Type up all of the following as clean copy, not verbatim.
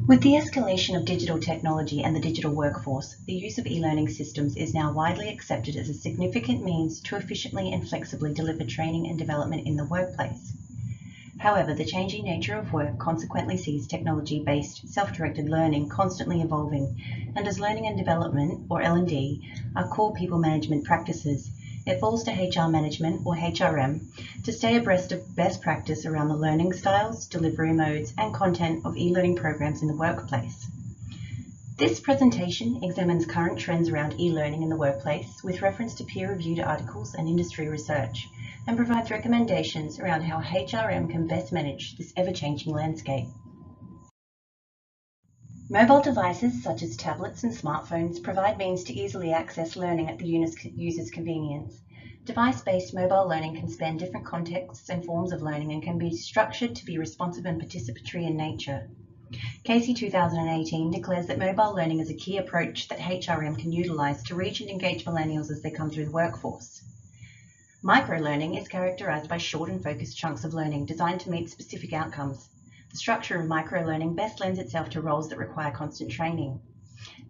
With the escalation of digital technology and the digital workforce, the use of e-learning systems is now widely accepted as a significant means to efficiently and flexibly deliver training and development in the workplace. However, the changing nature of work consequently sees technology-based, self-directed learning constantly evolving, and as learning and development, or L&D, are core people management practices, it falls to HR management, or HRM, to stay abreast of best practice around the learning styles, delivery modes, and content of e-learning programs in the workplace. This presentation examines current trends around e-learning in the workplace with reference to peer-reviewed articles and industry research, and provides recommendations around how HRM can best manage this ever-changing landscape. Mobile devices such as tablets and smartphones provide means to easily access learning at the user's convenience. Device-based mobile learning can span different contexts and forms of learning and can be structured to be responsive and participatory in nature. Casey 2018 declares that mobile learning is a key approach that HRM can utilize to reach and engage millennials as they come through the workforce. Microlearning is characterized by short and focused chunks of learning designed to meet specific outcomes. The structure of microlearning best lends itself to roles that require constant training.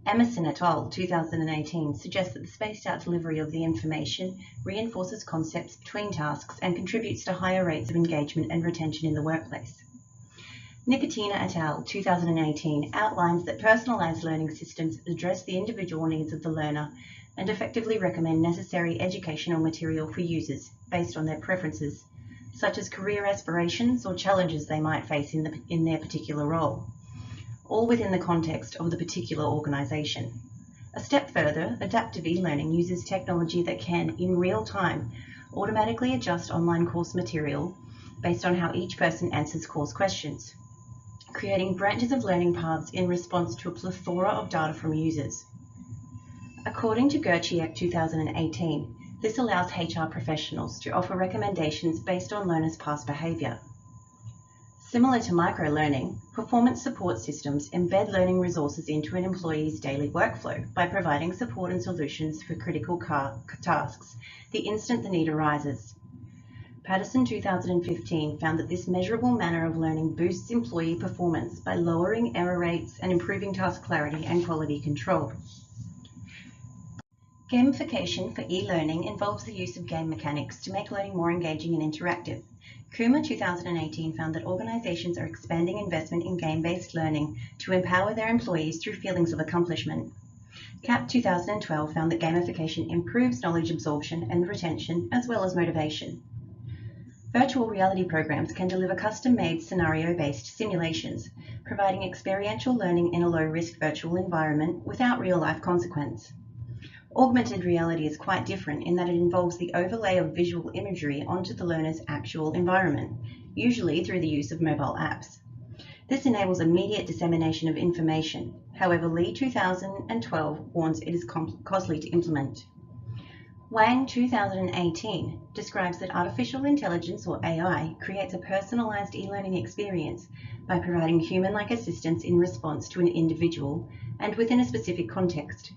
Emerson et al. 2018 suggests that the spaced-out delivery of the information reinforces concepts between tasks and contributes to higher rates of engagement and retention in the workplace. Nicotina et al. 2018 outlines that personalized learning systems address the individual needs of the learner and effectively recommend necessary educational material for users based on their preferences, such as career aspirations or challenges they might face in their particular role, all within the context of the particular organisation. A step further, adaptive e-learning uses technology that can, in real time, automatically adjust online course material based on how each person answers course questions, creating branches of learning paths in response to a plethora of data from users. According to Gerchiek 2018, this allows HR professionals to offer recommendations based on learners' past behaviour. Similar to microlearning, performance support systems embed learning resources into an employee's daily workflow by providing support and solutions for critical tasks the instant the need arises. Patterson 2015 found that this measurable manner of learning boosts employee performance by lowering error rates and improving task clarity and quality control. Gamification for e-learning involves the use of game mechanics to make learning more engaging and interactive. Kuma 2018 found that organizations are expanding investment in game-based learning to empower their employees through feelings of accomplishment. CAP 2012 found that gamification improves knowledge absorption and retention, as well as motivation. Virtual reality programs can deliver custom-made scenario-based simulations, providing experiential learning in a low-risk virtual environment without real-life consequence. Augmented reality is quite different in that it involves the overlay of visual imagery onto the learner's actual environment, usually through the use of mobile apps. This enables immediate dissemination of information. However, Lee 2012 warns it is costly to implement. Wang 2018 describes that artificial intelligence, or AI, creates a personalized e-learning experience by providing human-like assistance in response to an individual and within a specific context.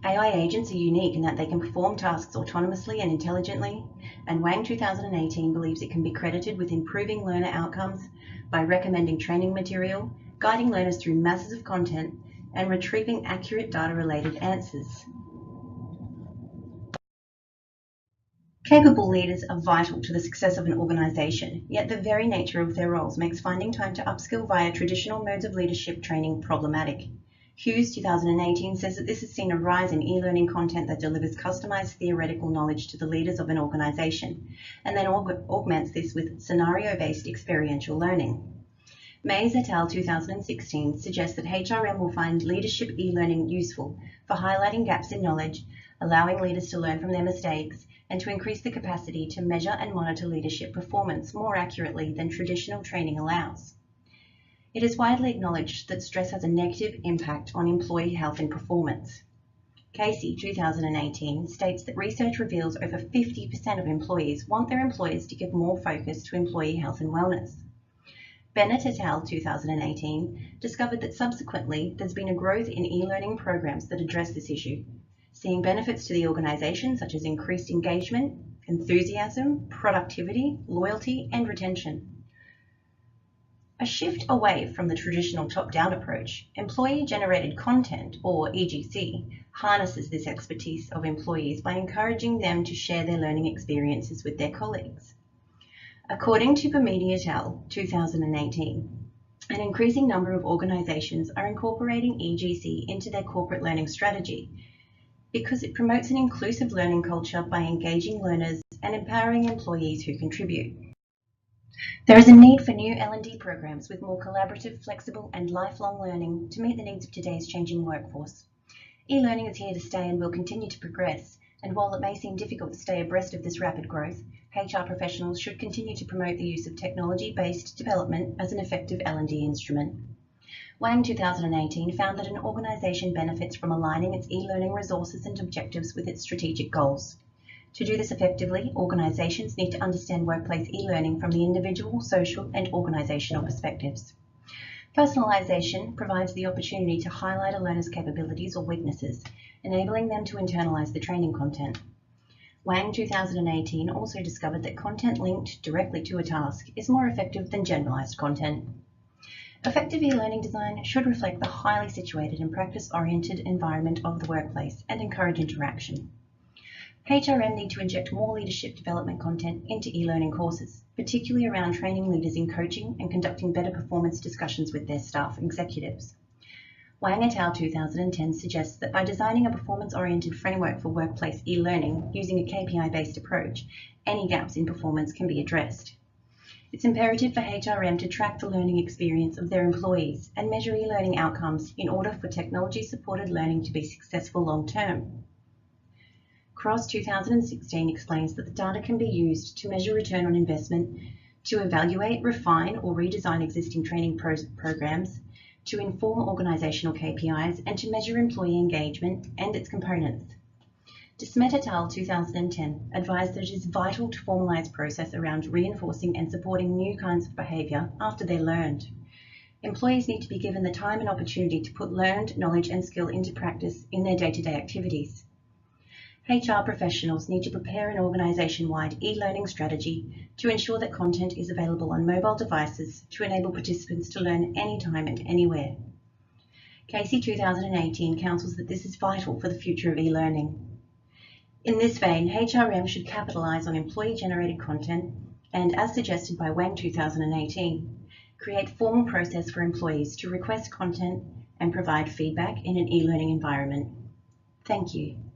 AI agents are unique in that they can perform tasks autonomously and intelligently, and Wang 2018 believes it can be credited with improving learner outcomes by recommending training material, guiding learners through masses of content, and retrieving accurate data-related answers. Capable leaders are vital to the success of an organisation, yet the very nature of their roles makes finding time to upskill via traditional modes of leadership training problematic. Hughes 2018 says that this has seen a rise in e-learning content that delivers customized theoretical knowledge to the leaders of an organization, and then augments this with scenario-based experiential learning. Mays et al. 2016 suggests that HRM will find leadership e-learning useful for highlighting gaps in knowledge, allowing leaders to learn from their mistakes, and to increase the capacity to measure and monitor leadership performance more accurately than traditional training allows. It is widely acknowledged that stress has a negative impact on employee health and performance. Casey 2018 states that research reveals over 50% of employees want their employers to give more focus to employee health and wellness. Bennett et al. 2018 discovered that subsequently there's been a growth in e-learning programs that address this issue, seeing benefits to the organization such as increased engagement, enthusiasm, productivity, loyalty, and retention. A shift away from the traditional top-down approach, employee-generated content, or EGC, harnesses this expertise of employees by encouraging them to share their learning experiences with their colleagues. According to Bermudi et al. 2018, an increasing number of organizations are incorporating EGC into their corporate learning strategy because it promotes an inclusive learning culture by engaging learners and empowering employees who contribute. There is a need for new L&D programs with more collaborative, flexible, and lifelong learning to meet the needs of today's changing workforce. E-learning is here to stay and will continue to progress, and while it may seem difficult to stay abreast of this rapid growth, HR professionals should continue to promote the use of technology-based development as an effective L&D instrument. Wang 2018 found that an organization benefits from aligning its e-learning resources and objectives with its strategic goals. To do this effectively, organizations need to understand workplace e-learning from the individual, social, and organizational perspectives. Personalization provides the opportunity to highlight a learner's capabilities or weaknesses, enabling them to internalize the training content. Wang 2018 also discovered that content linked directly to a task is more effective than generalized content. Effective e-learning design should reflect the highly situated and practice-oriented environment of the workplace and encourage interaction. HRM need to inject more leadership development content into e-learning courses, particularly around training leaders in coaching and conducting better performance discussions with their staff executives. Wang et al. 2010 suggests that by designing a performance-oriented framework for workplace e-learning using a KPI-based approach, any gaps in performance can be addressed. It's imperative for HRM to track the learning experience of their employees and measure e-learning outcomes in order for technology-supported learning to be successful long-term. Cross 2016 explains that the data can be used to measure return on investment, to evaluate, refine, or redesign existing training programs, to inform organizational KPIs, and to measure employee engagement and its components. Desmet et al. 2010 advised that it is vital to formalize process around reinforcing and supporting new kinds of behavior after they're learned. Employees need to be given the time and opportunity to put learned knowledge and skill into practice in their day-to-day activities. HR professionals need to prepare an organization-wide e-learning strategy to ensure that content is available on mobile devices to enable participants to learn anytime and anywhere. Casey 2018 counsels that this is vital for the future of e-learning. In this vein, HRM should capitalize on employee-generated content and, as suggested by Wang 2018, create a formal process for employees to request content and provide feedback in an e-learning environment. Thank you.